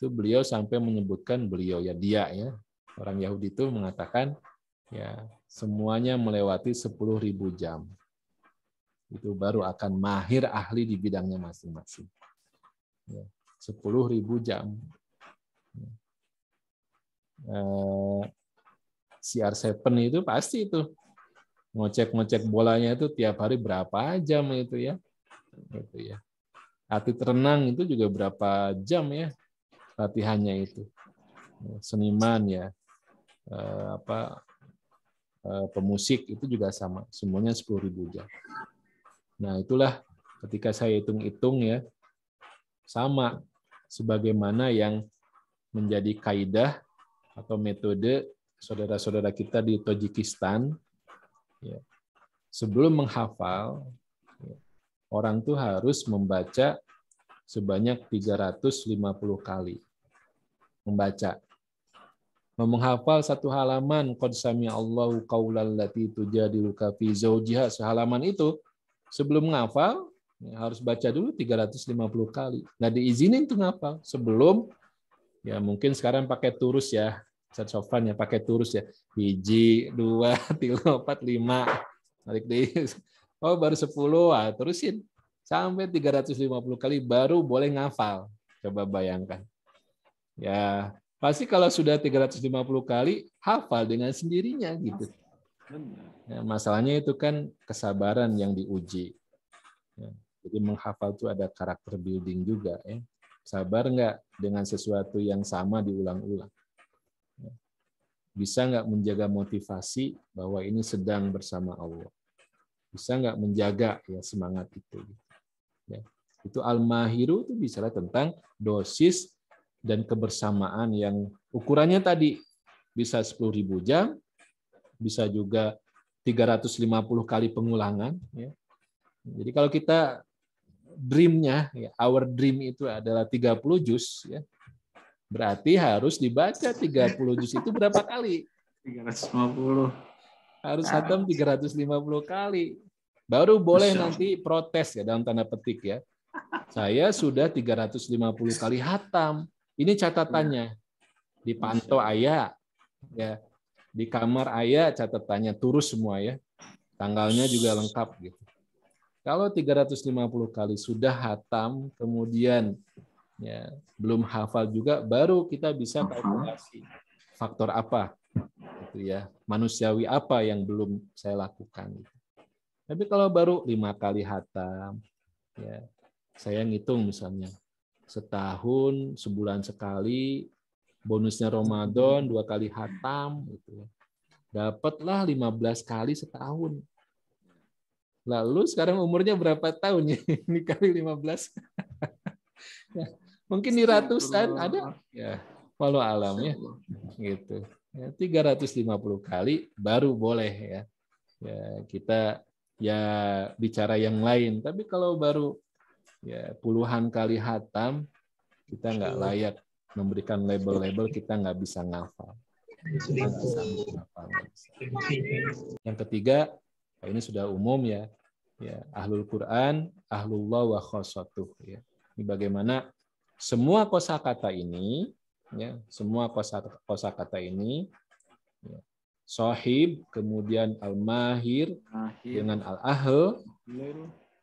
Itu beliau sampai menyebutkan dia ya orang Yahudi itu mengatakan ya semuanya melewati 10.000 jam. Itu baru akan mahir ahli di bidangnya masing-masing. Ya, 10.000 jam. CR7 itu pasti itu ngecek bolanya itu tiap hari berapa jam itu ya. Gitu ya. Atlet renang itu juga berapa jam ya latihannya itu. Seniman ya. Pemusik itu juga sama, semuanya 10.000 jam. Nah, itulah ketika saya hitung-hitung ya, sama sebagaimana yang menjadi kaidah atau metode saudara-saudara kita di Tajikistan. Ya, sebelum menghafal, ya, orang tuh harus membaca sebanyak 350 kali. Membaca. Menghafal satu halaman, qad sami'allahu qaulal lati tujadiluka fi zawjiha, sehalaman itu sebelum menghafal ya, harus baca dulu 350 kali. Nggak diizinin tuh ngafal sebelum ya mungkin sekarang pakai turus ya, Ustaz Sofan ya pakai turus ya. 1, 2, 3, 4, 5. Balik deh. Oh, baru 10, terusin sampai 350 kali baru boleh ngafal. Coba bayangkan. Ya, pasti kalau sudah 350 kali, hafal dengan sendirinya gitu. Ya, masalahnya itu kan kesabaran yang diuji. Ya, jadi menghafal itu ada karakter building juga. Ya. Sabar nggak dengan sesuatu yang sama diulang-ulang? Ya. Bisa nggak menjaga motivasi bahwa ini sedang bersama Allah? Bisa nggak menjaga ya semangat itu? Ya. Itu Al-Mahiru itu bicara tentang dosis dan kebersamaan yang ukurannya tadi bisa 10.000 jam, bisa juga 350 kali pengulangan. Ya. Jadi kalau kita dream-nya, ya, our dream itu adalah 30 juz, ya, berarti harus dibaca 30 juz itu berapa kali? 350. Harus hatam 350 kali. Baru boleh nanti protes ya dalam tanda petik ya. Saya sudah 350 kali hatam. Ini catatannya. dipantau ayah, ya, di kamar ayah catatannya turus semua ya, tanggalnya juga lengkap gitu. Kalau 350 kali sudah hatam, kemudian ya belum hafal juga, baru kita bisa kalkulasi faktor apa, gitu ya, manusiawi apa yang belum saya lakukan. Gitu. Tapi kalau baru 5 kali hatam, ya saya ngitung misalnya setahun sebulan sekali, bonusnya Ramadan 2 kali hatam, gitu. Dapatlah 15 kali setahun. Lalu sekarang umurnya berapa tahun ya? Ini kali 15. Mungkin di ratusan ada. Ya, walau alam ya. Gitu. Ya, 350 kali baru boleh ya. Ya, kita ya bicara yang lain. Tapi kalau baru ya puluhan kali hatam, kita nggak layak memberikan label-label, kita nggak bisa ngafal. Kita nggak sanggup ngafal. Yang ketiga, ini sudah umum ya. Ya, ahlul Quran, ahlullah wa khossatuh. Ya. Ini bagaimana semua kosakata ini, ya, semua kosakata ini, ya, sohib, kemudian al-mahir, dengan al-ahl,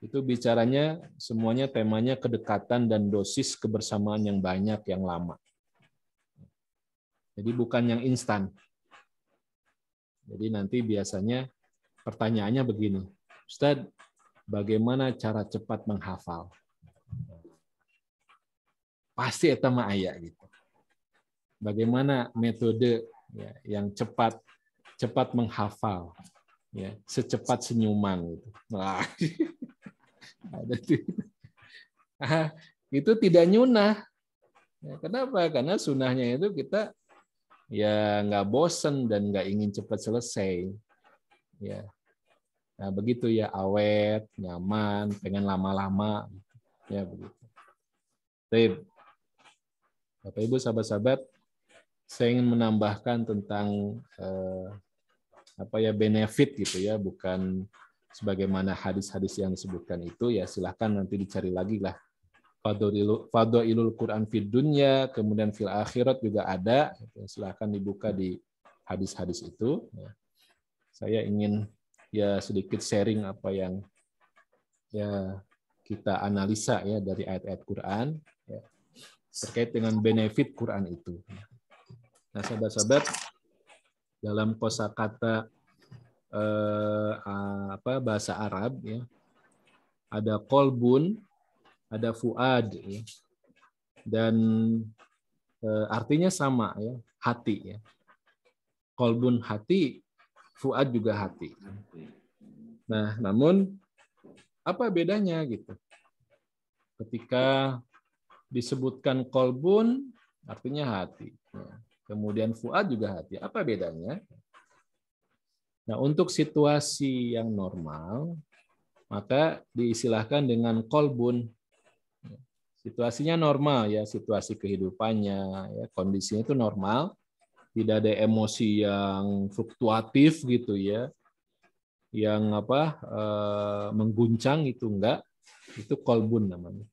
itu bicaranya semuanya temanya kedekatan dan dosis kebersamaan yang banyak, yang lama. Jadi bukan yang instan. Jadi nanti biasanya pertanyaannya begini, Ustadz, bagaimana cara cepat menghafal? Pasti eta mah aya gitu. Bagaimana metode ya, yang cepat menghafal, ya, secepat senyuman gitu. Wah. Itu tidak nyunah. Ya, kenapa? Karena sunahnya itu kita ya nggak bosen dan nggak ingin cepat selesai. Ya. Nah, begitu ya, awet, nyaman, pengen lama-lama, ya begitu. Baik. Bapak Ibu sahabat-sahabat, saya ingin menambahkan tentang benefit gitu ya, bukan sebagaimana hadis-hadis yang disebutkan itu, ya silahkan nanti dicari lagi lah. Fadhailul Quran fid dunya, kemudian fil akhirat juga ada, silahkan dibuka di hadis-hadis itu. Saya ingin ya sedikit sharing apa yang ya kita analisa ya dari ayat-ayat Quran ya, terkait dengan benefit Quran itu. Nah, sahabat-sahabat, dalam kosakata bahasa Arab ya, ada kolbun, ada fuad ya, dan artinya sama ya, hati ya. Kolbun hati, fuad juga hati. Nah, namun apa bedanya gitu? Ketika disebutkan kolbun artinya hati. Kemudian fuad juga hati. Apa bedanya? Nah, untuk situasi yang normal, maka diistilahkan dengan kolbun. Situasinya normal ya, situasi kehidupannya, ya, kondisinya itu normal, tidak ada emosi yang fluktuatif gitu ya, yang mengguncang, itu enggak, itu kolbun namanya.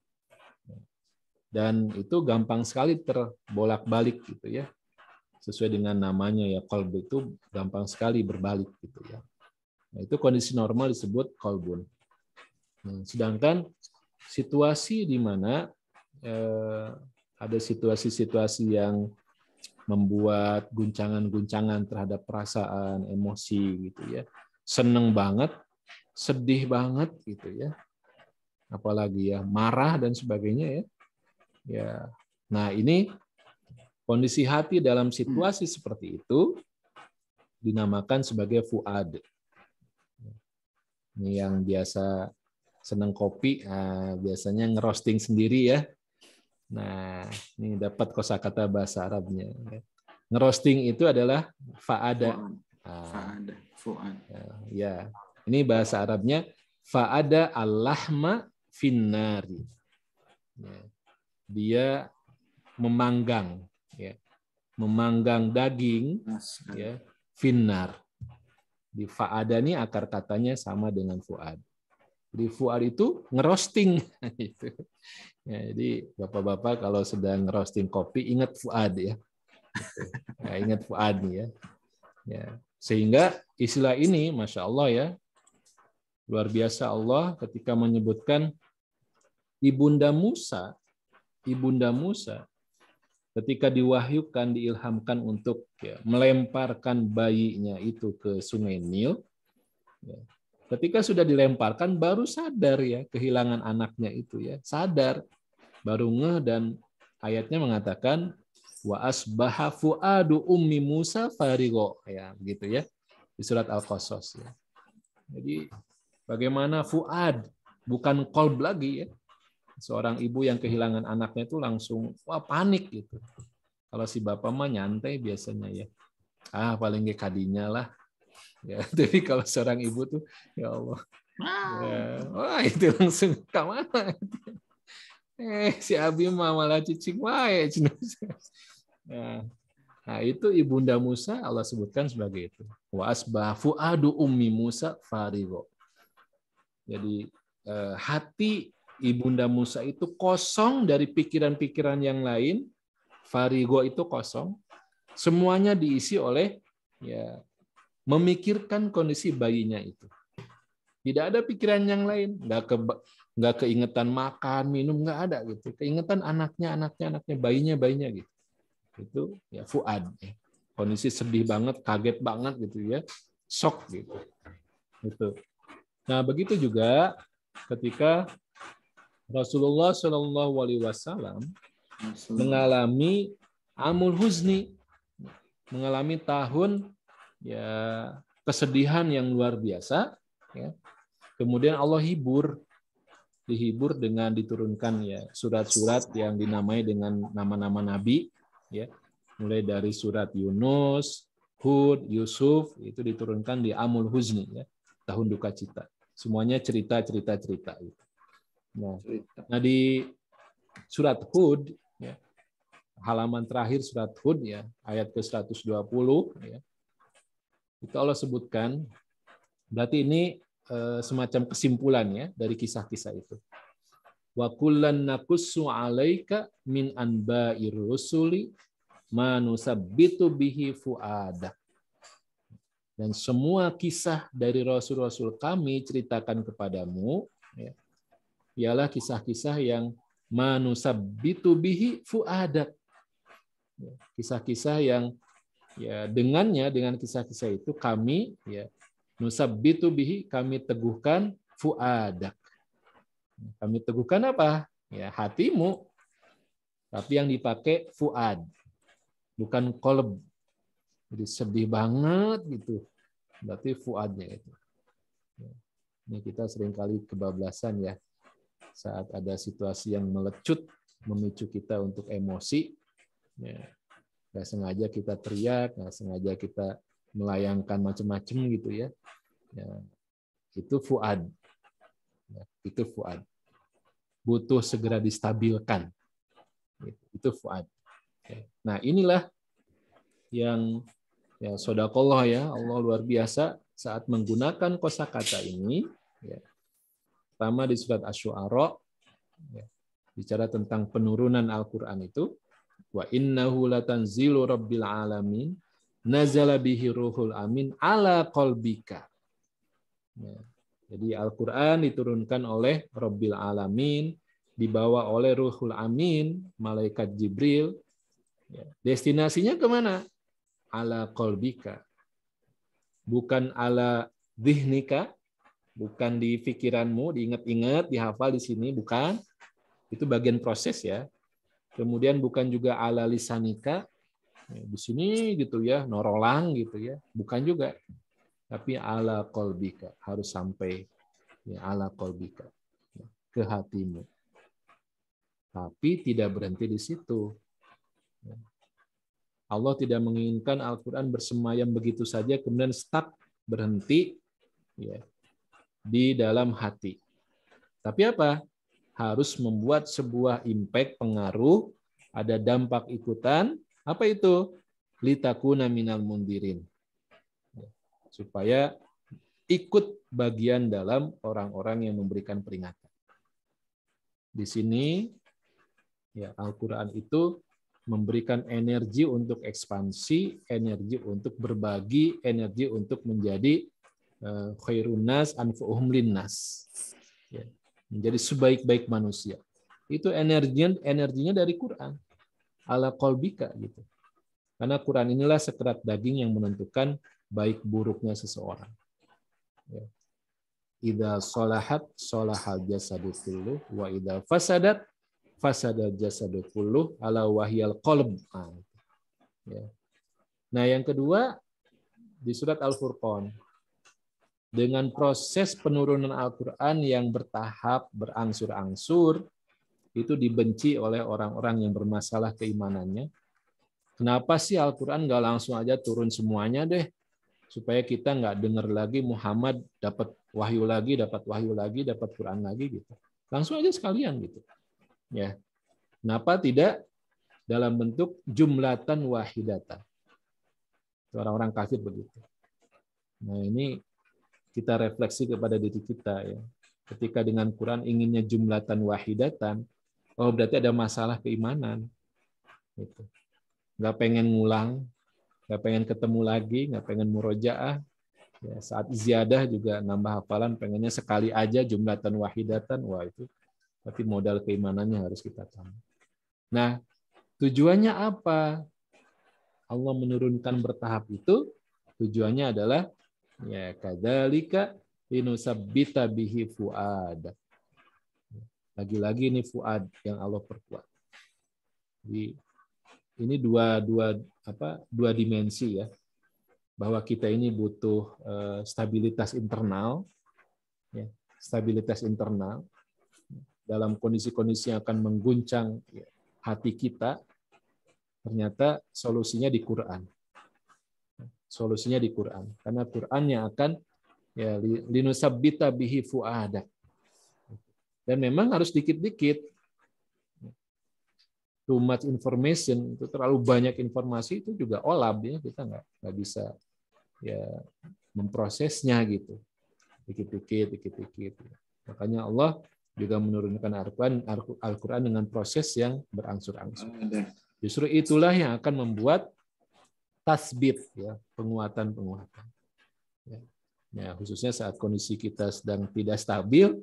Dan itu gampang sekali terbolak-balik gitu ya. Sesuai dengan namanya ya, kolb itu gampang sekali berbalik gitu ya. Nah, itu kondisi normal disebut kolbun. Nah, sedangkan situasi di mana ada situasi-situasi yang membuat guncangan-guncangan terhadap perasaan, emosi gitu ya. Seneng banget, sedih banget gitu ya. Apalagi ya marah dan sebagainya ya. Ya. Nah, ini kondisi hati dalam situasi seperti itu dinamakan sebagai fuad. Ini yang biasa seneng kopi, biasanya ngerosting sendiri ya. Nah, ini dapat kosakata bahasa Arabnya. Ngerosting itu adalah fa'ada. Fa'ada, fuad. Ya, ini bahasa Arabnya fa'ada al-lahma finnari. Dia memanggang, ya, memanggang daging, ya, finnar. Di fa'ada ini akar katanya sama dengan fuad. Jadi fuad itu ngerosting. Ya, jadi bapak-bapak kalau sedang ngerosting kopi ingat fuad ya. Ya, ingat fuad nih ya. Ya. Sehingga istilah ini, Masya Allah ya, luar biasa Allah ketika menyebutkan Ibunda Musa ketika diwahyukan, diilhamkan untuk ya, melemparkan bayinya itu ke Sungai Nil. Ya. Ketika sudah dilemparkan, baru sadar ya kehilangan anaknya itu ya, sadar, baru ngeh, dan ayatnya mengatakan wa asbaha fuadu ummi Musa farigo, ya gitu ya di surat Al-Qasas ya. Jadi bagaimana fuad, bukan qalb lagi ya. Seorang ibu yang kehilangan anaknya itu langsung wah panik gitu. Kalau si bapak mah nyantai biasanya ya. Paling nggak kadinya lah. Ya, jadi kalau seorang ibu tuh ya Allah. Ya, wah itu langsung kemana? Si Abi mah malah cicing wae. Nah, itu Ibunda Musa Allah sebutkan sebagai itu. Wa asbah fuadu ummi Musa farigo. Jadi hati Ibunda Musa itu kosong dari pikiran-pikiran yang lain. Farigo itu kosong. Semuanya diisi oleh ya memikirkan kondisi bayinya itu. Tidak ada pikiran yang lain, nggak keingetan makan, minum, nggak ada gitu. Keingetan anaknya, bayinya gitu. Itu ya fuad. Kondisi sedih banget, kaget banget gitu ya, shock gitu. Itu. Nah begitu juga ketika Rasulullah Shallallahu Alaihi Wasallam mengalami amul huzni, mengalami tahun ya kesedihan yang luar biasa. Ya. Kemudian Allah dihibur dengan diturunkan ya surat-surat yang dinamai dengan nama-nama nabi, ya mulai dari surat Yunus, Hud, Yusuf itu diturunkan di amul huzni ya tahun duka cita. Semuanya cerita. Nah di surat Hud ya, halaman terakhir surat Hud ya ayat ke-120 ya. Itu Allah sebutkan, berarti ini semacam kesimpulan ya dari kisah-kisah itu. Wa kullan naqussu 'alaika min anba'ir rusuli ma nusabbitu bihi fuadak. Dan semua kisah dari rasul-rasul kami ceritakan kepadamu ya, ialah kisah-kisah yang ma nusabbitu bihi fuadak. Kisah-kisah yang ya dengan kisah-kisah itu kami ya nusabbitu bihi, kami teguhkan fuadak. Kami teguhkan apa? Ya hatimu. Tapi yang dipakai fuad, bukan qalb. Jadi sedih banget gitu. Berarti fuadnya itu. Ini kita seringkali kebablasan ya. Saat ada situasi yang melecut, memicu kita untuk emosi. Ya, nggak sengaja kita teriak, nggak sengaja kita melayangkan macam-macam gitu ya. Ya, itu fuad. Ya, itu fuad. Butuh segera distabilkan. Itu fuad. Nah inilah yang ya sodaqallah ya Allah luar biasa saat menggunakan kosakata ini. Ya, pertama di surat Asy-Syu'ara ya, bicara tentang penurunan Al-Quran itu. Wa innahu latanzilu rabbil alamin nazala bihi ruhul amin ala qalbika. Ya. Jadi Al-Quran diturunkan oleh Rabbil Alamin, dibawa oleh Ruhul Amin, malaikat Jibril. Ya. Destinasinya kemana? Ala qalbika. Bukan ala dhihnika, bukan di pikiranmu, diingat-ingat, dihafal di sini, bukan. Itu bagian proses ya. Kemudian bukan juga ala lisanika, di sini gitu ya, norolang gitu ya, bukan juga. Tapi ala qalbika, harus sampai ya, ala qalbika, ke hatimu. Tapi tidak berhenti di situ. Allah tidak menginginkan Al-Quran bersemayam begitu saja, kemudian stuck, berhenti ya, di dalam hati. Tapi apa? Harus membuat sebuah impact, pengaruh, ada dampak ikutan. Apa itu? Litakuna minal mundirin. Supaya ikut bagian dalam orang-orang yang memberikan peringatan. Di sini ya Al-Qur'an itu memberikan energi untuk ekspansi, energi untuk berbagi, energi untuk menjadi khairun nas anfa'uhum linnas. Ya, menjadi sebaik-baik manusia. Itu energinya dari Quran. Ala qalbika gitu. Karena Quran inilah sekerat daging yang menentukan baik buruknya seseorang. Ya. Idza sholahat sholahal jasadu kulluh wa idza fasadat fasadal jasadu kulluh ala wahyal qalb. Nah, yang kedua di surat Al-Furqan, dengan proses penurunan Al-Qur'an yang bertahap, berangsur-angsur, itu dibenci oleh orang-orang yang bermasalah keimanannya. Kenapa sih Al-Qur'an nggak langsung aja turun semuanya deh? Supaya kita nggak dengar lagi Muhammad dapat wahyu lagi, dapat Quran lagi gitu. Langsung aja sekalian gitu. Ya. Kenapa tidak dalam bentuk jumlatan wahidatan? Orang-orang kafir begitu. Nah, ini kita refleksi kepada diri kita ya. Ketika dengan Quran inginnya jumlatan wahidatan, oh berarti ada masalah keimanan. Gitu. Nggak pengen ngulang, nggak pengen ketemu lagi, nggak pengen murojaah. Ya, saat ziyadah juga nambah hafalan, pengennya sekali aja jumlatan wahidatan. Wah itu, tapi modal keimanannya harus kita tambah. Nah, tujuannya apa? Allah menurunkan bertahap itu, tujuannya adalah ya kadzalika linusabbita bihi fuad. Lagi-lagi ini fuad yang Allah perkuat. Jadi ini dua dimensi ya. Bahwa kita ini butuh stabilitas internal ya, stabilitas internal dalam kondisi-kondisi yang akan mengguncang ya, hati kita. Ternyata solusinya di Quran. Solusinya di Quran. Karena Quran yang akan ya linusabbita bihi fuada. Dan memang harus dikit-dikit. Too much information, itu terlalu banyak informasi itu juga olab ya, kita nggak bisa ya memprosesnya gitu. Dikit-dikit. Makanya Allah juga menurunkan Al-Quran dengan proses yang berangsur-angsur. Justru itulah yang akan membuat tasbit ya, penguatan. Ya, khususnya saat kondisi kita sedang tidak stabil,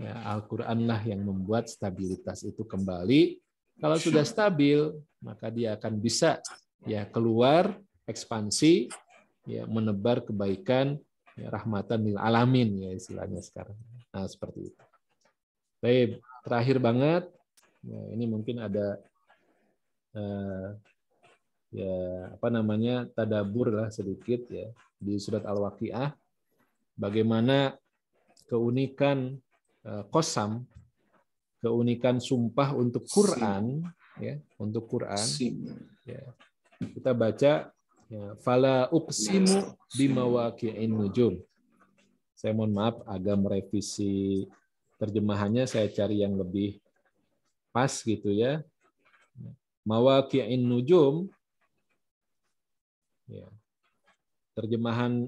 ya, Al-Quranlah yang membuat stabilitas itu kembali. Kalau sudah stabil, maka dia akan bisa ya keluar ekspansi, ya menebar kebaikan, ya, rahmatan lil alamin ya istilahnya sekarang. Nah seperti itu. Baik, terakhir banget, ya, ini mungkin ada tadabur lah sedikit ya di surat Al-Waqiah, bagaimana keunikan qasam, keunikan sumpah untuk Quran ya, untuk Quran ya. Kita baca ya, fala uqsimu bimawaqi'in nujum. Saya mohon maaf agak merevisi terjemahannya, saya cari yang lebih pas gitu ya. Mawaqi'in nujum ya. Terjemahan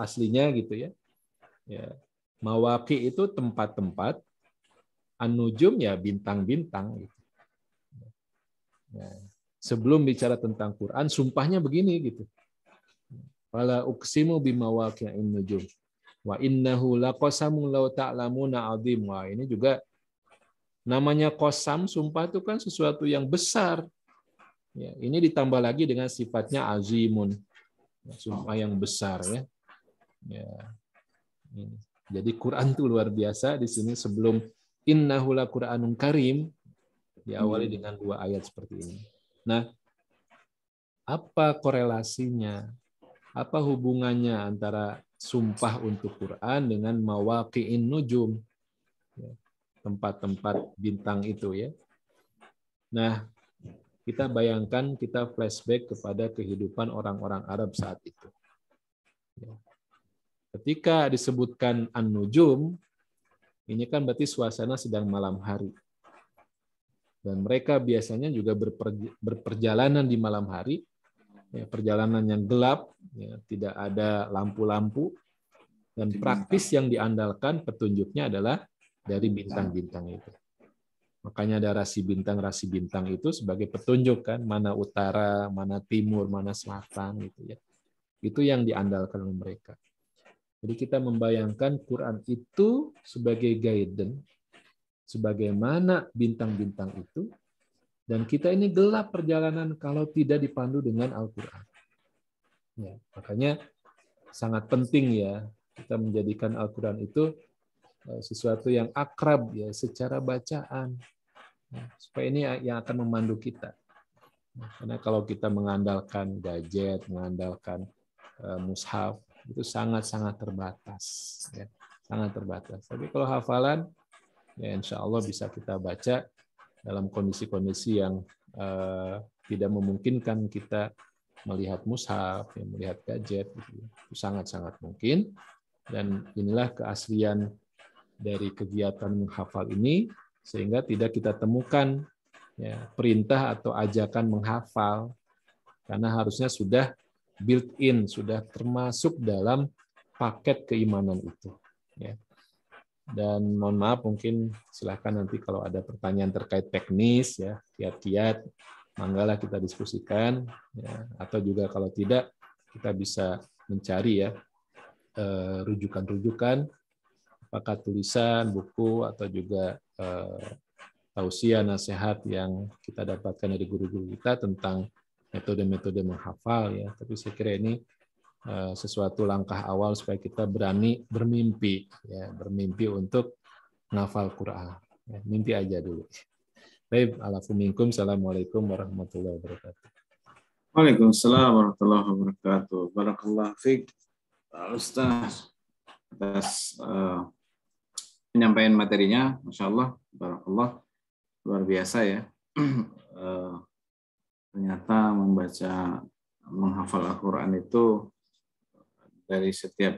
aslinya gitu ya. Ya. Mawaqi' itu tempat-tempat, an-nujum ya bintang-bintang gitu. Ya. Sebelum bicara tentang Quran, sumpahnya begini gitu. Fala uqsimu bimawaqi'in nujum wa innahu laqasamun law ta'lamuna 'adzim. Wah, ini juga namanya qasam, sumpah itu kan sesuatu yang besar. Ya, ini ditambah lagi dengan sifatnya azimun. Sumpah yang besar ya. Ya. Ini. Jadi Quran itu luar biasa di sini, sebelum innahu laqur'anun karim diawali dengan 2 ayat seperti ini. Nah, apa korelasinya? Apa hubungannya antara sumpah untuk Quran dengan mawaqi'in nujum? Tempat-tempat bintang itu ya. Nah, kita bayangkan, kita flashback kepada kehidupan orang-orang Arab saat itu. Ketika disebutkan an-nujum, ini kan berarti suasana sedang malam hari. Dan mereka biasanya juga berperjalanan di malam hari, ya, perjalanan yang gelap, ya, tidak ada lampu-lampu, dan praktis yang diandalkan petunjuknya adalah dari bintang-bintang itu. Makanya ada rasi bintang itu sebagai petunjuk kan, mana utara, mana timur, mana selatan gitu ya. Itu yang diandalkan oleh mereka. Jadi kita membayangkan Quran itu sebagai guidance, sebagaimana bintang-bintang itu, dan kita ini gelap perjalanan kalau tidak dipandu dengan Al-Quran. Ya, makanya sangat penting ya kita menjadikan Al-Quran itu sesuatu yang akrab ya secara bacaan, supaya ini yang akan memandu kita. Karena kalau kita mengandalkan gadget, mengandalkan mushaf, itu sangat-sangat terbatas, ya. Sangat terbatas. Tapi kalau hafalan, ya insya Allah bisa kita baca dalam kondisi-kondisi yang tidak memungkinkan kita melihat mushaf, ya, melihat gadget, gitu. Itu sangat-sangat mungkin. Dan inilah keaslian dari kegiatan menghafal ini, sehingga tidak kita temukan ya, perintah atau ajakan menghafal, karena harusnya sudah built-in, sudah termasuk dalam paket keimanan itu. Ya. Dan mohon maaf, mungkin silakan nanti kalau ada pertanyaan terkait teknis, ya kiat-kiat, manggalah kita diskusikan, ya. Atau juga kalau tidak, kita bisa mencari ya rujukan-rujukan, apakah tulisan, buku, atau juga tausiah, nasihat yang kita dapatkan dari guru-guru kita tentang metode-metode menghafal ya. Tapi saya kira ini sesuatu langkah awal supaya kita berani bermimpi ya, bermimpi untuk menghafal Quran. Ya, mimpi aja dulu. Baik, alafu minkum. Assalamualaikum warahmatullahi wabarakatuh. Waalaikumsalam warahmatullahi wabarakatuh. Barakallahu fiik, Ustaz, atas penyampaian materinya, Masya Allah, barakallah, luar biasa ya. Ternyata menghafal Al-Quran itu dari setiap